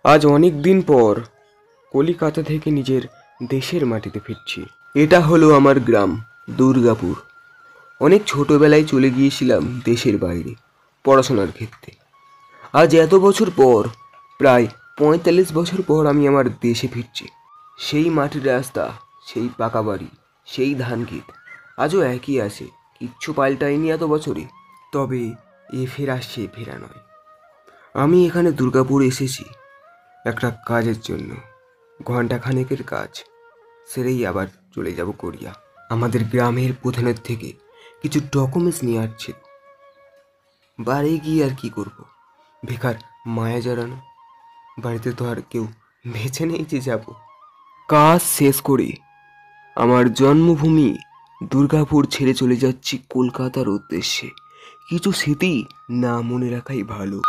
আজ অনেক দিন পর কলিকাতা থেকে নিজের দেশের মাটিতে ফিরছি। এটা হলো আমার গ্রাম দুর্গাপুর। অনেক ছোটবেলায় চলে গিয়েছিলাম দেশের বাইরে পড়াশোনার ক্ষেত্রে। আজ এত বছর পর, প্রায় ৪৫ বছর পর আমি আমার দেশে ফিরছি। সেই মাটির রাস্তা, সেই পাকা বাড়ি, সেই ধান ক্ষেত আজও একই আছে, কিচ্ছু পাল্টায়নি এত বছরে। তবে এ ফেরা সে ফেরা নয়। আমি এখানে দুর্গাপুর এসেছি একটা কাজের জন্য, ঘন্টাখানেকের কাজ সেরেই আবার চলে যাব কোরিয়া। আমাদের গ্রামের প্রধানের থেকে কিছু ডকুমেন্টস নিয়ে আসছে। বাড়ি গিয়ে আর কি করব, বেকার মায়া জড়ানো। বাড়িতে তো আর কেউ বেছে নেই যে যাব। কাজ শেষ করে আমার জন্মভূমি দুর্গাপুর ছেড়ে চলে যাচ্ছি কলকাতার উদ্দেশ্যে। কিছু স্মৃতি না মনে রাখাই ভালো।